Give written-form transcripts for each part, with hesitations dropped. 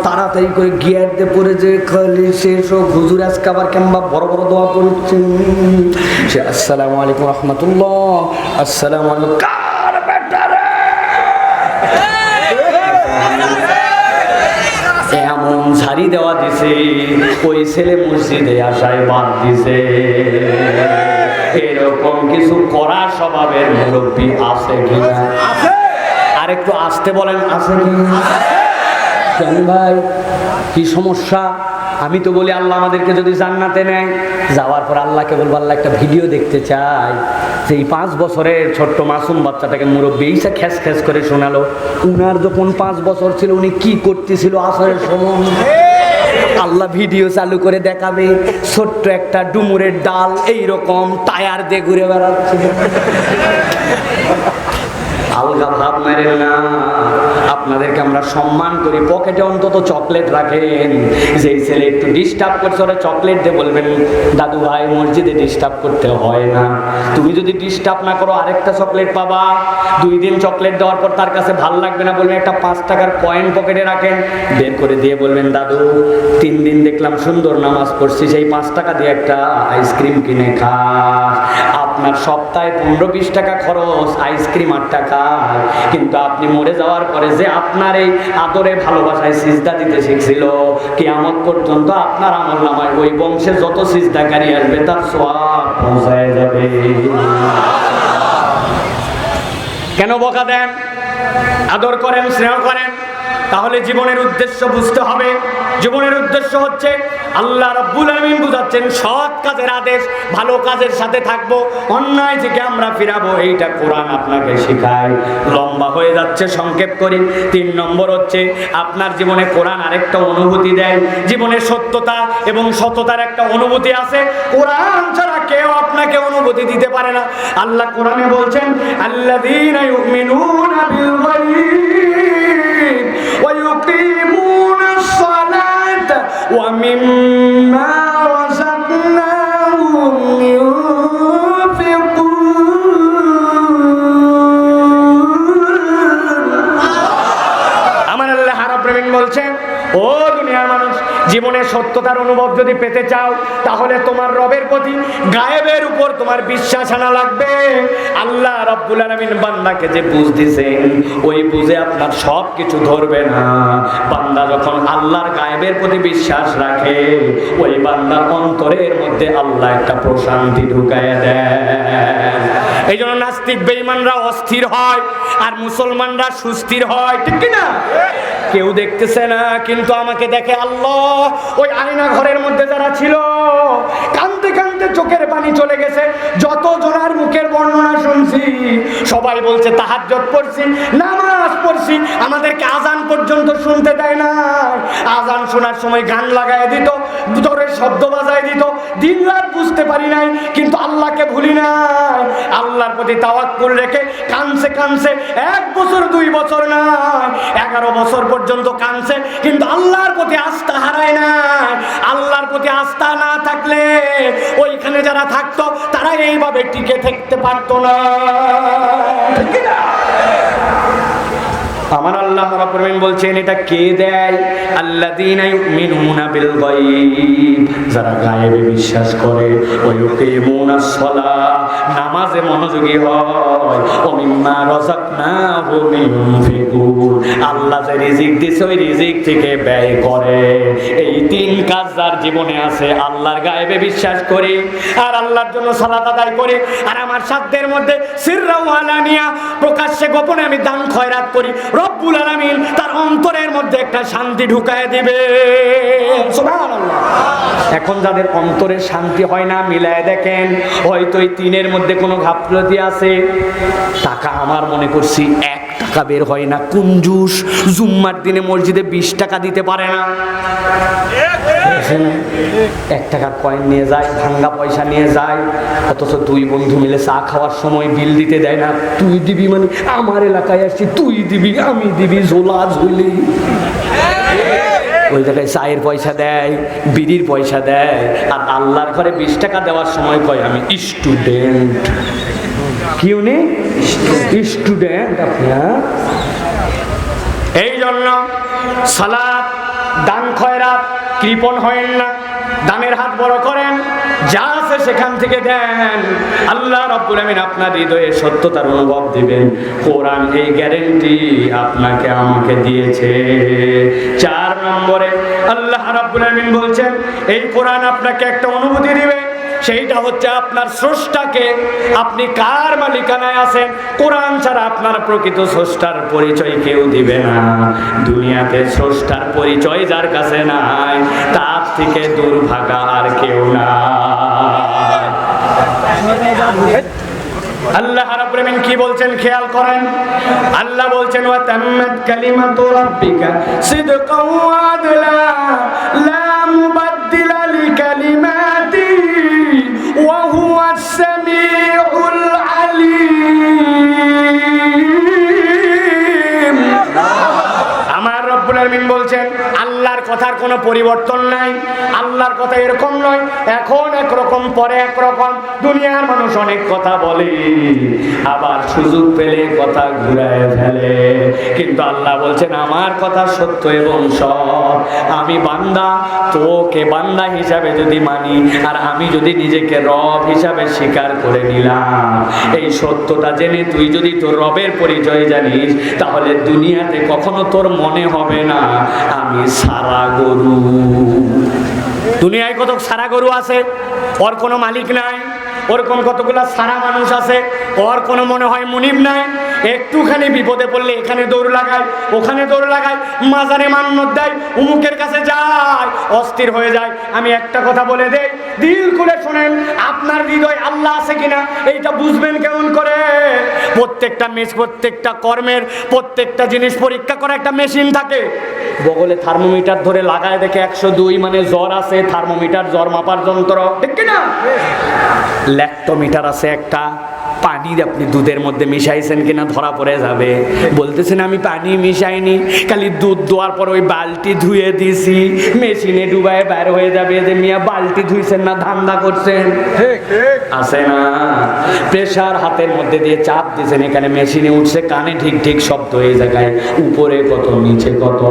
তাড়াতাড়ি করে গিয়ার দিয়ে পড়ে যে খালি শেষ হোক হুজুর আজকে আবার কেমবা বড় বড় দোয়া পড়ছেন সে আসসালামু আলাইকুম রহমতুল্লাহ আসসালামু আলাইকুম কার বেটারে এমন ঝাড়ি দেওয়া দিছে ওই ছেলে মসজিদে আসায় বাদ দিছে। এরকম কিছু কড়া স্বভাবের মুরব্বী আছে কিনা? আর একটু আসতে বলেন আছে কিনা? কেন ভাই কি সমস্যা? আমি তো বলি আল্লাহ আমাদেরকে যদি জান্নাতে নেয়, যাওয়ার পর আল্লাহকে বলবো আল্লাহ একটা ভিডিও দেখতে চাই যে এই 5 বছরের ছোট্ট মাসুম বাচ্চাটাকে মুরব্বী এইসা খ্যাস খ্যাস করে শোনালো, উনার যখন 5 বছর ছিল উনি কি করতেছিল আসরের সময়। আল্লাহ ভিডিও চালু করে দেখাবে ছোট্ট একটা ডুমুরের ডাল এইরকম টায়ার দিয়ে ঘুরে বেড়াচ্ছে। আলগা ভাব মেরেন না, আপনাদেরকে আমরা সম্মান করি। পকেটে অন্তত চকলেট রাখেন। যেই ছেলে একটু ডিস্টার্ব করছে ওরা চকলেট দিয়ে বলবেন দাদু ভাই মসজিদে ডিস্টার্ব করতে হয় না। তুমি যদি ডিস্টার্ব না করো আরেকটা চকলেট পাবা। 2 দিন চকলেট দেওয়ার পর তার কাছে ভাল লাগবে না, বলবেন একটা 5 টাকার কয়েন পকেটে রাখেন, বের করে দিয়ে বলবেন দাদু 3 দিন দেখলাম সুন্দর নামাজ পড়ছি, সেই 5 টাকা দিয়ে একটা আইসক্রিম কিনে খা। আপনার সপ্তাহে 15-20 টাকা খরচ আইসক্রিম 8 টাকা, কিন্তু আপনি মরে যাওয়ার পরে যে আপনার এই আদরে ভালোবাসায় সিজদা দিতে শিখছিল, কিয়ামত পর্যন্ত আপনার আমলনামায় ওই বংশে যত সিজদাকারী আসবে তার সওয়াব পৌঁছায় যাবে। কেন বকা দেন? আদর করেন, স্নেহ করেন। তাহলে জীবনের উদ্দেশ্য বুঝতে হবে। জীবনের উদ্দেশ্য হচ্ছে আল্লাহ রাব্বুল আলামিন বুঝাচ্ছেন সৎ কাজের আদেশ, ভালো কাজের সাথে থাকবো, অন্যায় থেকে আমরা ফিরাবো, এইটা কোরআন আপনাকে শেখায়। লম্বা হয়ে যাচ্ছে, সংক্ষেপ করি। 3 নম্বর হচ্ছে আপনার জীবনে কোরআন আরেকটা অনুভূতি দেয়। জীবনে সত্যতা এবং সততার একটা অনুভূতি আছে, কোরআন ছাড়া কেউ আপনাকে অনুভূতি দিতে পারে না। আল্লাহ কোরআনে বলছেন আল্লাযীনা ইউমিনুনা বিল গায়ব ওয়া ইউকিমুনাস সালাতা ওয়া মিম্মা রাযাকনাহুম ইউনফিকুন। আমার আল্লাহ রাব্বুল আলামিন বলছেন, ও দুনিয়ার মানুষ, জীবনে সত্যতার অনুভব যদি পেতে চাও তাহলে তোমার রবের প্রতি গায়েবের উপর তোমার বিশ্বাস আনা লাগবে। আল্লাহ রাব্বুল আলামিন বান্দাকে যে বুঝ দিয়েছেন ওই বুঝে আপনার সব কিছু ধরবে না। বান্দা যখন আল্লাহর গায়েবের প্রতি বিশ্বাস রাখে ওই বান্দার অন্তরের মধ্যে আল্লাহ একটা প্রশান্তি ঢুকায় দেয়। এই জন্য নাস্তিক বেঈমানরা অস্থির হয় আর মুসলমানরা সুস্থির হয়, ঠিক কি না? কেউ দেখতেছে না কিন্তু আমাকে দেখে আল্লাহ। ওই আয়না ঘরের মধ্যে যারা ছিল কাঁদতে কাঁদতে চোখের পানি চলে গেছে। যত জনার মুখের বর্ণনা শুনছি সবাই বলছে তাহাজ্জুদ পড়ছি, নামাজ পড়ছি, আমাদেরকে আজান পর্যন্ত শুনতে দেয় না। আজান শোনার সময় গান লাগায় দিত, জোরের শব্দ বাজায় দিত। দিন রাত বুঝতে পারি নাই কিন্তু আল্লাহকে ভুলি নাই। আল্লাহর প্রতি তাওয়াক্কুল রেখে কানছে কানছে 1 বছর 2 বছর না 11 বছর পর্যন্ত কানছে, কিন্তু আল্লাহর প্রতি আস্থা হারায় না। আল্লাহর প্রতি আস্থা না থাকলে ওইখানে যারা থাকতো তারা এইভাবে টিকে থাকতে পারতো না। আমার আল্লাহ রাব্বুল আলামিন বলছেন এটা কে দেয়? আল্লাযীনা ইউমিনুনা বিল গায়ব, যারা গায়েবে বিশ্বাস করে, ওয়া ইউকিমুনাস সালাহ, নামাজে মনোযোগী হয়, ওয়া মিম্মা রাযাকনাহুম ইউনফিকুন, আল্লাহ যে রিজিক দিয়েছে ওই রিজিক থেকে ব্যয় করে। এই 3 কাজ যার জীবনে আছে, আল্লাহর গায়েবে বিশ্বাস করি আর আল্লাহর জন্য সালাত আদায় করি, আর আমার সাধ্যের মধ্যে সিররা ওয়া আলানিয়া, প্রকাশ্যে গোপনে আমি দান খয়রাত করি, রব্বুল আলামিন তার অন্তরের মধ্যে একটা শান্তি ঢুকায় দিবে। সুবহানাল্লাহ। এখন যাদের অন্তরে শান্তি হয় না মিলায় দেখেন, হয়তো এই 3-এর মধ্যে কোনো গাফলতি আছে। টাকা আমার মনে করছি 1 টাকা বের হয় না, কুঞ্জুস, জুম্মার দিনে মসজিদে 20 টাকা দিতে পারে না। 1 টাকার কয়েন নিয়ে যায়, ভাঙ্গা পয়সা নিয়ে যায়, অথচ 2 বন্ধু মিলে চা খাওয়ার সময় বিল দিতে দেয় না। তুই দিবি মানে আমার এলাকায় আসছি, তুই দিবি, আমি দিবি, ঝোলা ঝুলি। ওই জায়গায় চায়ের পয়সা দেয়, বিড়ির পয়সা দেয়, আর আল্লাহর ঘরে 20 টাকা দেওয়ার সময় কয় আমি স্টুডেন্ট। কি উনি স্টুডেন্ট? আপনি এই জন্য সালাত দান খয়রাত কৃপণ হয়েন না, দানের হাত বড় করেন, যা আছে সেখান থেকে দেন। আল্লাহ রাব্বুল আমিন আপনার হৃদয়ে সত্যতার অনুভব দিবেন। কোরআন এই গ্যারেন্টি আপনাকে আমাকে দিয়েছে। 4 নম্বরে আল্লাহ রাব্বুল আমিন বলছেন এই কোরআন আপনাকে একটা অনুভূতি দিবে, সেইটা হচ্ছে আপনার স্রষ্টাকে, আপনি কার মালিকানায় আছেন। কোরআন ছাড়া আপনার প্রকৃত স্রষ্টার পরিচয় কেউ দিবে না। দুনিয়াতে স্রষ্টার পরিচয় যার কাছে নাই, তার থেকে দুর্ভাগা আর কেউ না। আল্লাহ রাব্বুল আমিন কি বলছেন খেয়াল করেন। আল্লাহ বলছেন ওয়া তাম্মাত কালিমাতু রাব্বিকা সিদকাও ওয়া আদলা লা মুবাদদিলা লিকালিমাতিহি ওয়া হুয়াস সামিউল আলিম। আমার রব্বুল আমিন বলছেন আল্লাহর কথার কোনো পরিবর্তন নাই। আল্লাহর কথা এরকম নয়, এখন একরকম পরে একরকম। দুনিয়ার মানুষ অনেক কথা বলে, আবার সুযোগ পেলে কথা ঘুরায় ফেলে, কিন্তু আল্লাহ বলছেন আমার কথা সত্য এবং সৎ। আমি বান্দা, তোকে বান্দা হিসাবে যদি মানি, আর আমি যদি নিজেকে রব হিসাবে স্বীকার করে নিলাম, এই সত্যটা জেনে তুই যদি তোর রবের পরিচয় জানিস, তাহলে দুনিয়াতে কখনো তোর মনে হবে না আমি সারা গরু। দুনিয়ায় কত সারা গরু আছে, ওর কোনো মালিক নাই। ওরকম কতগুলা সারা মানুষ আছে, ওর কোনো মনে হয় মুনিব নাই। একটুখানি বিপদে পড়লে এখানে দৌড় লাগায়, ওখানে দৌড় লাগায়, মাজারে মান্নত দেয়, উমুকের কাছে যায়, অস্থির হয়ে যায়। আমি একটা কথা বলে দেই, দিল খুলে শোনেন, আপনার হৃদয় আল্লাহ আছে কিনা এইটা বুঝবেন কেমন করে? প্রত্যেকটা কর্মের প্রত্যেকটা জিনিস পরীক্ষা করা একটা মেশিন থাকে। বগলে থার্মোমিটার ধরে লাগায় দেখে 102 মানে জ্বর আছে, থার্মোমিটার জ্বর মাপার যন্ত্র, ঠিক কিনা? ল্যাক্টোমিটার আছে একটা, পানি আপনি দুধের মধ্যে মিশাইছেন কিনা ধরা পড়ে যাবে। বলতেছেন আমি পানি মিশাইনি, খালি দুধ দোয়ার পর ওই বালতি ধুয়ে দিছি, মেশিনে ডুবায় বের হয়ে যাবে যে মিয়া বালতি ধুইছেন না ধান্দা করছেন। আছে না? প্রেসার হাতের মধ্যে দিয়ে চাপ দিয়েছেন, এখানে মেশিনে উঠছে, কানে ঠিক ঠিক শব্দ এই জায়গায়, উপরে কত নিচে কত।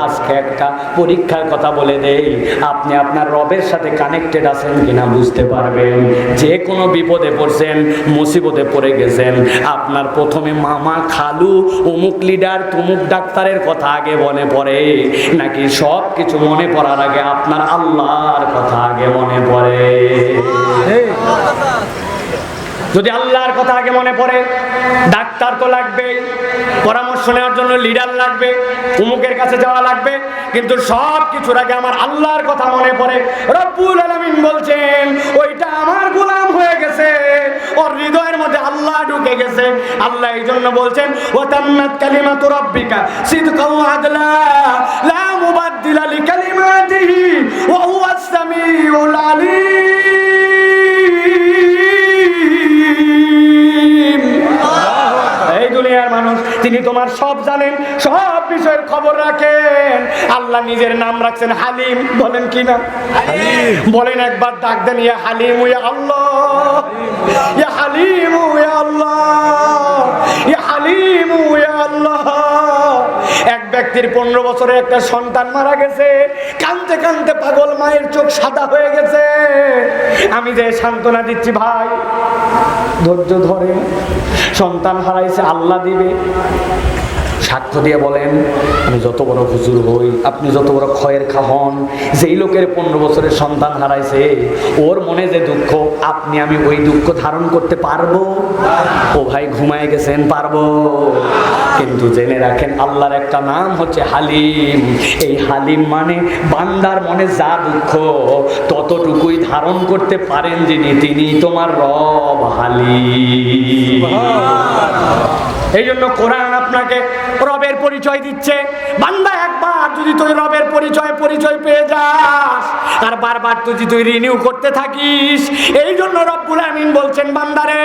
আজকে একটা পরীক্ষার কথা বলে দেই, আপনি আপনার রবের সাথে কানেক্টেড আছেন কিনা বুঝতে পারবেন। যে কোনো বিপদে পড়ছেন, মুসিবতে পড়ে গেছেন, আপনার প্রথমে মামা খালু অমুক লিডার তুমুক ডাক্তারের কথা আগে মনে পড়ে, নাকি সব কিছু মনে পড়ার আগে আপনার আল্লাহর কথা আগে মনে পড়ে? যদি আল্লাহর কথা আগে মনে পড়ে, ডাক্তার তো লাগবে, পরামর্শ নেওয়ার জন্য লিডার লাগবে, উমুকের কাছে যাওয়া লাগবে, কিন্তু সব কিছুর আগে আমার আল্লাহর কথা মনে পড়ে। রব্বুল আলামিন বলছেন ওইটা আমার গোলাম হয়ে গেছে, ওর হৃদয়ের মধ্যে আল্লাহ ঢুকে গেছে। আল্লাহ এই জন্য বলছেন ওয়া তাম্মাত কালিমাতু রাব্বিকা সিদকাও ওয়া আদলা লা মুবাদদিলা লিকালিমাতিহি ওয়া হুয়াস সামিউল আলিম। এই দুনিয়ার মানুষ, তিনি তোমার সব জানেন, সব বিষয়ের খবর রাখেন। আল্লাহ নিজের নাম রাখছেন হালিম, বলেন কি না? বলেন একবার, ডাক দেন ইয়া হালিম ইয়া আল্লাহ, ইয়া হালিম ইয়া আল্লাহ, ইয়া হালিম ইয়া আল্লাহ। এক ব্যক্তির 15 বছরের একটা সন্তান মারা গেছে, কাঁদতে কাঁদতে পাগল, মায়ের চোখ সাদা হয়ে গেছে। আমি যে সান্ত্বনা দিচ্ছি, ভাই ধৈর্য ধরে, সন্তান হারাইছে, আল্লাহ দিবে। সাক্ষ্য দিয়ে বলেন, আমি যত বড় হুজুর হই, আপনি যত বড় খয়ের খা হন, যেই লোকের 15 বছরের সন্তান হারাইছে, ওর মনে যে দুঃখ, আপনি আমি ওই দুঃখ ধারণ করতে পারবো? ও ভাই ঘুমায় গেছেন, পারবো? কিন্তু জেনে রাখেন আল্লাহর একটা নাম হচ্ছে হালিম। এই হালিম মানে বান্দার মনে যা দুঃখ ততটুকুই ধারণ করতে পারেন যিনি, তিনি তোমার রব হালিম। এই জন্য কোরআন আপনাকে রবের পরিচয় দিচ্ছে। বান্দা একবার যদি তুই রবের পরিচয় পেয়ে যাস, আর বারবার তুই রিনিউ করতে থাকিস, এই জন্য রব্বুল আমিন বলছেন বান্দারে,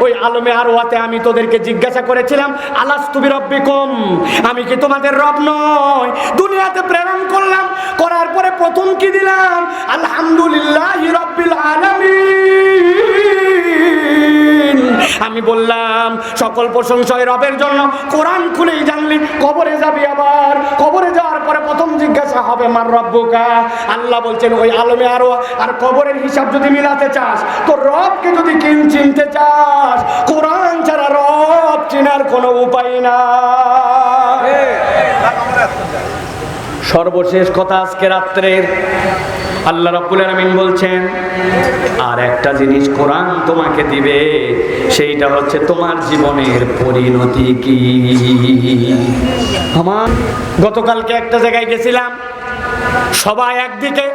ওই আলমে আরওয়াতে আমি তোদেরকে জিজ্ঞাসা করেছিলাম আলাস্তু বিরাব্বিকুম, আমি কি তোমাদের রব নয়? দুনিয়াতে প্রেরণ করলাম, করার পরে প্রথম কি দিলাম? আলহামদুলিল্লাহি রাব্বিল আলামিন। আমি বললাম সকল প্রশংসা রবের জন্য। কোরআন খুলেই জানলি কবরে যাবি, আবার কবরে যাওয়ার পরে প্রথম জিজ্ঞাসা হবে মার রব্বুকা। আল্লাহ বলছেন ওই আলমে আরো আর কবরের হিসাব যদি মিলাতে চাস, তো রবকে যদি চিনতে চাস, কোরআন ছাড়া রব চিনার কোনো উপায় না। সর্বশেষ কথা আজকে রাত্রের, আল্লাহ রাব্বুল আলামিন বলছেন আর একটা জিনিস কোরআন তোমাকে দিবে, সেইটা হচ্ছে তোমার জীবনের পরিণতি কি। আমার গতকালকে একটা জায়গায় গেছিলাম, সবাই একদিকে,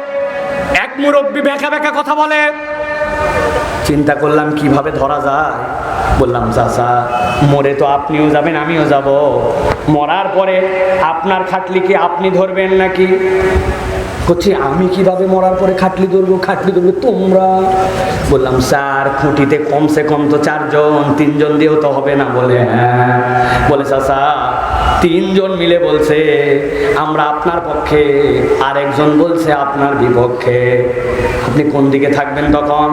এক মুরব্বি বেঁকা বেঁকা কথা বলে। চিন্তা করলাম কিভাবে ধরা যায়। বললাম চাচা, মরে তো আপনিও যাবেন আমিও যাব, মরার পরে আপনার খাটলি কি আপনি ধরবেন নাকি? করছি আমি কিভাবে মরার পরে খাটলি ধরবো? খাটলি ধরবে তোমরা। বললাম স্যার, খুঁটিতে কমসে কম তো 4 জন, 3 জন দিয়েও তো হবে না। বলে হ্যাঁ। বলে চাচা 3 জন মিলে বলছে আমরা আপনার পক্ষে, আর একজন বলছে আপনার বিপক্ষে, আপনি কোন দিকে থাকবেন তখন?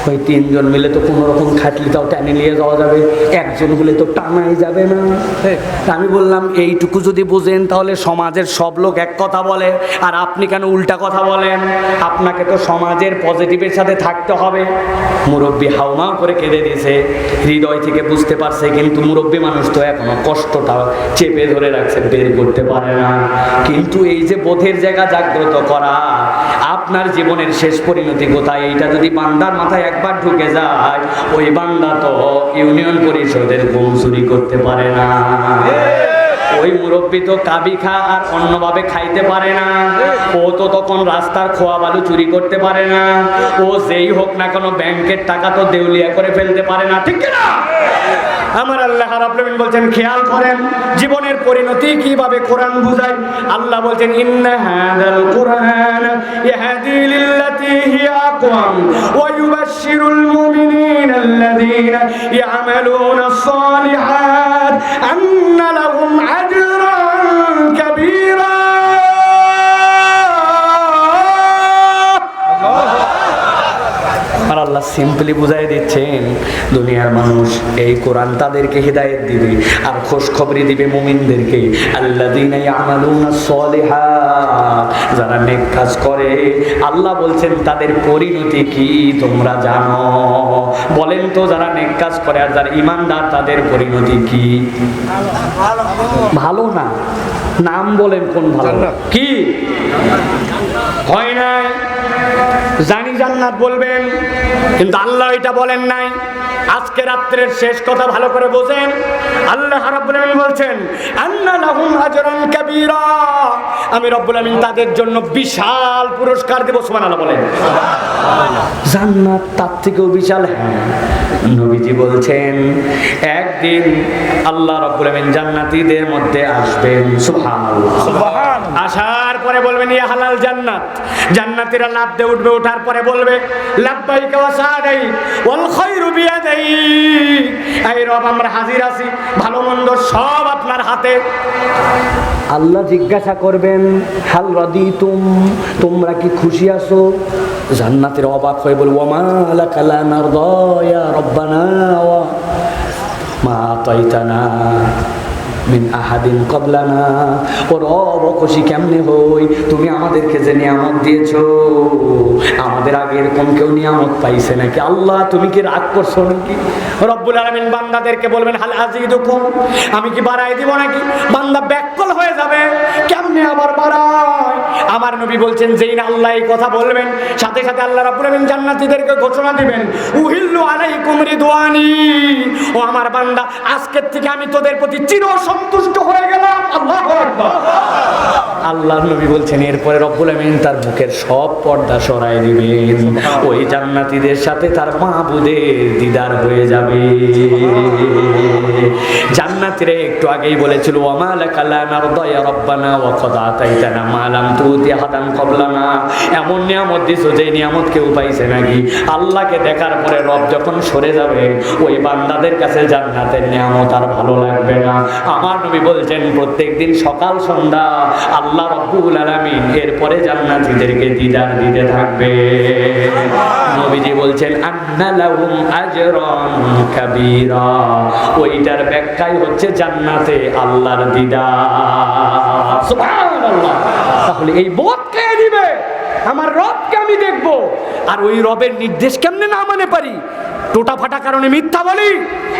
ওই 3 জন মিলে তো কোনো রকম খাটলিটাও টেনে নিয়ে যাওয়া যাবে, একজন হলে তো টানাই যাবে না। আমি বললাম এইটুকু যদি বুঝেন তাহলে সমাজের সব লোক এক কথা বলে, আর আপনি কেন উল্টা কথা বলেন? আপনাকে তো সমাজের পজিটিভের সাথে থাকতে হবে। মুরব্বী হাউমাউ করে কেঁদে দিয়েছে, হৃদয় থেকে বুঝতে পারছে, কিন্তু মুরব্বী মানুষ তো এখনো কষ্টটা চেপে ধরে রাখছে, বের করতে পারে না। কিন্তু এই যে বোধের জায়গা জাগ্রত করা, আপনার জীবনের শেষ পরিণতি কোথায়, এইটা যদি বান্দার মাথায় একবার ঢুকে যায়, ওই বান্দা তো ইউনিয়ন পরিষদের গম চুরি করতে পারে না। ওই মুরব্বী তো কাবি খা আর অন্যভাবে খাইতে পারে না। ও তো তখন রাস্তার খোয়া বালু চুরি করতে পারে না। ও যেই হোক না কেন ব্যাংকের টাকা তো দেউলিয়া করে ফেলতে পারে না, ঠিক না? আমার আল্লাহ রাব্বুল আলামিন বলছেন খেয়াল করেন জীবনের পরিণতি কিভাবে কোরআন বুঝায়। আল্লাহ বলছেন ইন্না হাযাল কুরআন ইয়াহদি লিল্লাতী হিয়া আকওয়াম ওয়া ইউবাশশিরুল মুমিনিনা আল্লাযীনা ইয়া'মালুনাস সালিহাত আন্না লাহুম আজরান কাবীরা। আল্লাহ সিম্পলি বুঝাই দিচ্ছেন দুনিয়ার মানুষ এই কোরআন তাদেরকে হিদায়াত দিবে আর খোঁজ খবরি দিবে মুমিনদেরকে। আল্লাযীনা ইয়ামালুনাস সালিহাত, যারা নেক কাজ করে, আল্লাহ বলছেন তাদের পরিণতি কি তোমরা জানো? বলেন তো, যারা নেক কাজ করে আর যারা ঈমানদার তাদের পরিণতি কি? ভালো না। নাম বলেন কোন ভালো? কি হয় না? জানি জান্নাত বলবেন, কিন্তু আল্লাহ এটা বলেন নাই। আজকে রাত্রের শেষ কথা ভালো করে বোঝেন। আল্লাহ রাব্বুল আলামিন বলছেন আন্না লাহুম আজরান কাবীরা, আমি রব্বুল আলামিন তাদের জন্য বিশাল পুরস্কার দেব। সুবহানাল্লাহ বলেন। জান্নাত তার থেকেও বিশাল। হ্যাঁ, নবীজি বলছেন একদিন আল্লাহ রাব্বুল আলামিন জান্নাতীদের মধ্যে আসবেন। সুবহানাল্লাহ। আসার পরে বলবেন ইয়া হালাল জান্নাত। জান্নাতীরা লাফ দিয়ে উঠবে, ওঠার পরে বলবে লাব্বাইকা ওয়া সাদাই ওয়াল খায়রু বিয়াদাই, এই রব আমরা হাজির আছি, ভালো মন্দ সব আপনার হাতে। আল্লাহ জিজ্ঞাসা করবেন হাল রাদিতুম, তোমরা কি খুশি আছো? জান্নাতীরা অবাক হয়ে বলবে ওয়া মা লাকা লা নারদা ইয়া রব্বানা ওয়া মা আতাইতানা মিন আহাদিন ক্বাবলানা। ও রব, খুশি কেমনে হই? তুমি আমাদেরকে যে নিয়ামত দিয়েছো, আমাদের আগে এরকম কেউ নিয়ামত পাইছে নাকি? আল্লাহ তুমি কি রাগ করছো নাকি? রব্বুল আলামিন বান্দাদেরকে বলবেন হাল আযীদুকুম, আমি কি বাড়াই দিব নাকি? বান্দা ব্যাকুল হয়ে যাবে, কেমনে আবার বাড়ায়? আমার নবী বলছেন যেই না আল্লাহ এই কথা বলবেন, সাথে সাথে আল্লাহ রাব্বুল আলামিন জান্নাতীদেরকে ঘোষণা দিবেন উহিল্লু আলাইকুম রিদওয়ানি, ও আমার বান্দা আজকের থেকে আমি তোদের প্রতি চির সন্তুষ্ট হয়ে গেলাম। আল্লাহু আকবার। আল্লাহর নবী বলছেন এরপরে রব্বুল আমিন তার বুকের সব পর্দা সরায় দিবেন, ওই জান্নাতীদের সাথে তার মাহবুদের দিদার হয়ে যাবে। জান্নাতীরা একটু আগেই বলেছিল ওয়া মা লাকা লা নারদা ইয়া রব্বানা ওয়া কদ আতাইতানা মা লাম তুতি আহাদান ক্বাবলানা, এমন নিয়ামত দিছো যে নিয়ামত কেউ পাইছে নাকি? আল্লাহকে দেখার পরে রব যখন সরে যাবে, ওই বান্দাদের কাছে জান্নাতের নিয়ামত আর ভালো লাগবে না। আমার নবী বলছেন প্রত্যেকদিন সকাল সন্ধ্যা আল্লাহ আল্লাহ রাব্বুল আলামিন এরপরে জান্নাতীদেরকে দিদার দিতে থাকবে। নবীজি বলছেন আন্না লাহুম আজরান কাবীরা, ওইটার ব্যাখ্যাই হচ্ছে জান্নাতে আল্লাহর দিদার। সুবহানাল্লাহ। তাহলে এই বোধ কে দিবে? আমার রবকে আমি দেখব, আর ওই রবের নির্দেশ কেমনে না মানে পারি? টোটা ফাটা কারণে মিথ্যা বলি,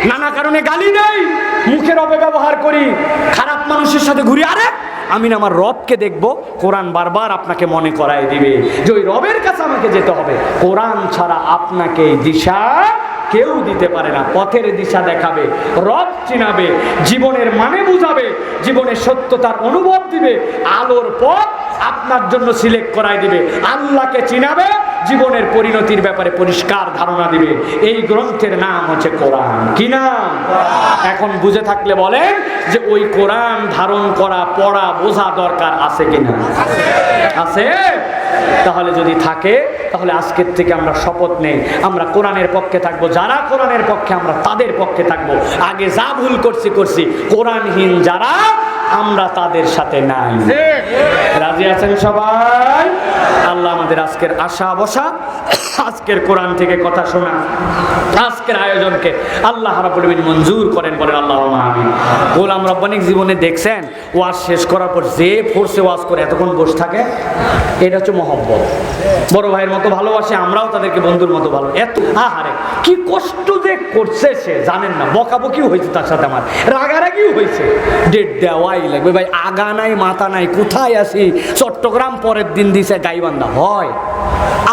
নানা কারণে গালি দেই, মুখের অপব্যবহার করি, খারাপ মানুষের সাথে ঘুরি। আরে আমি না আমার রবকে দেখব। কোরআন বারবার আপনাকে মনে করায় দিবে যে ওই রবের কাছে আমাকে যেতে হবে। কোরআন ছাড়া আপনাকে দিশা কেউ দিতে পারে না। পথের দিশা দেখাবে, রব চিনাবে, জীবনের মানে বুঝাবে, জীবনের সত্যতার অনুভব দিবে, আলোর পথ আপনার জন্য সিলেক্ট করাই দিবে, আল্লাহকে চিনাবে, জীবনের পরিণতির ব্যাপারে পরিষ্কার ধারণা দিবে। এই গ্রন্থের নাম হচ্ছে কোরআন। কি নাম? এখন বুঝে থাকলে বলেন যে ওই কোরআন ধারণ করা, পড়া, বোঝা দরকার আছে কিনা? আছে। তাহলে যদি থাকে, তাহলে আজকের থেকে আমরা শপথ নেই, আমরা কোরআনের পক্ষে থাকবো। যারা কোরআনের পক্ষে, আমরা তাদের পক্ষে থাকবো। আগে যা ভুল করছি, কোরআনহীন যারা, আমরা তাদের সাথে নাই। রাজি আছেন সবাই? আল্লাহ আমাদের আজকের আশা বসা, আজকের কোরআন থেকে কথা শোনা, আজকের আয়োজনকে আল্লাহ রাব্বুল আলামিন মঞ্জুর করেন, বলেন আল্লাহুম্মা আমিন। গোলাম রব্বানিক জীবনে দেখছেন ওয়াজ শেষ করার পর যে ফোর্সে ওয়াজ করে এতক্ষণ বসে থাকে, এটা হচ্ছে মহব্বত। বড় ভাইয়ের মতো ভালোবাসে, আমরাও তাদেরকে বন্ধুর মতো ভালো। এত আহারে কি কষ্ট যে করছে সে জানেন না। বকাবকিও হয়েছে তার সাথে, আমার রাগারাগিও হয়েছে। ডেট দেওয়াই লাগবে ভাই, আগা নাই মাথা নাই, কোথায় আসি, চট্টগ্রাম পরের দিন দিছে গাইবান্ধা, হয়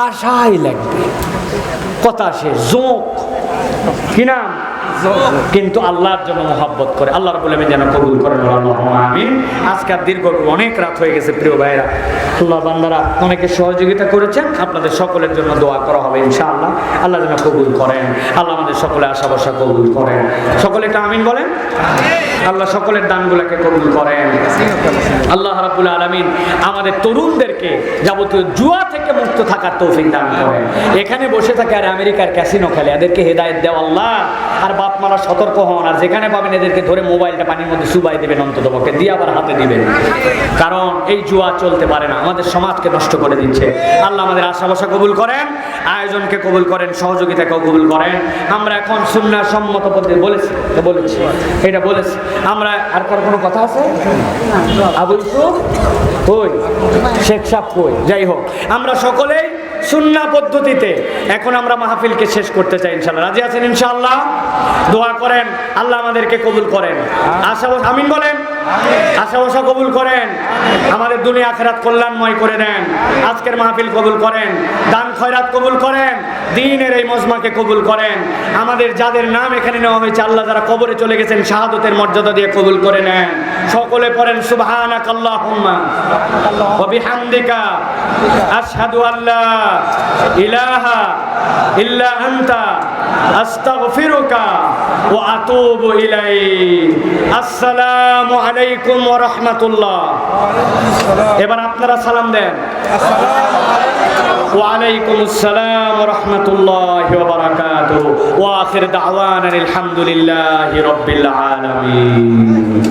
আশাই লাগবে। কথা সে জোক কি নাম, কিন্তু আল্লাহর জন্য মহব্বত করে। আল্লাহ রাব্বুল আলামিন যেন কবুল করেন, আল্লাহুম্মা আমিন। আজকে আর দীর্ঘ অনেক রাত হয়ে গেছে প্রিয় ভাইরা। আল্লাহ বান্দারা অনেকে সহযোগিতা করেছেন, আপনাদের সকলের জন্য দোয়া করা হবে ইনশাআল্লাহ। আল্লাহ যেন কবুল করেন, আল্লাহ আমাদের সকলে আশা ভরসা কবুল করেন। সকলে একটা আমিন বলেন। আল্লাহ সকলের দানগুলোকে কবুল করেন। আল্লাহ রাব্বুল আলামিন আমাদের তরুণদেরকে যাবতীয় জুয়া থেকে মুক্ত থাকার তৌফিক দান করেন। এখানে বসে থাকে আর আমেরিকার ক্যাসিনো খেলে, এদেরকে হেদায়েত দেওয়া আল্লাহ। আর বাপ মারা সতর্ক হন, আর যেখানে পাবেন এদেরকে ধরে মোবাইলটা পানির মধ্যে চুবাই দেবেন, অন্ততপক্ষে দিয়ে আবার হাতে দিবেন, কারণ এই জুয়া চলতে পারে না, আমাদের সমাজকে নষ্ট করে দিচ্ছে। আল্লাহ আমাদের আশা ভরসা কবুল করেন, আয়োজনকে কবুল করেন, সহযোগিতাকেও কবুল করেন। আমরা এখন সুন্নাহ সম্মত পদ্ধতি বলেছি, এটা বলেছি আমরা। আর কার কোনো কথা আছে? আবু ইউসুফ কই, শেখ সাহেব কই, যাই হোক, আমরা সকলেই সুন্নাহ পদ্ধতিতে এখন আমরা মাহফিলকে শেষ করতে চাই ইনশাআল্লাহ। রাজি আছেন ইনশাআল্লাহ? দোয়া করেন আল্লাহ আমাদেরকে কবুল করেন। আশা আমিন বলেন। আশা ভরসা কবুল করেন, আমাদের দুনিয়া আখিরাত কল্যাণময় করে দেন। আজকের মাহফিল কবুল করেন, দান খয়রাত কবুল করেন, দ্বীনের এই মজমাকে কবুল করেন। আমাদের যাদের নাম এখানে নেওয়া হয়েছে, আল্লাহ যারা কবরে চলে গেছেন, শাহাদতের মর্যাদা দিয়ে কবুল করে নেন। সকলে পড়েন সুবহানাকাল্লাহুম্মা ওয়া বিহামদিকা আশহাদু আল্লা ইলাহা ইল্লা আনতা আস্তাগফিরুকা ওয়া আতুবু ইলাইক। আসসালামু আলাইকুম ওয়া রাহমাতুল্লাহ। এবার আপনারা সালাম দেন। ওয়া আলাইকুমুস সালাম ওয়া রাহমাতুল্লাহি ওয়া বারাকাতুহু। ওয়া আখির দাওয়ানা আলহামদুলিল্লাহি রাব্বিল আলামিন।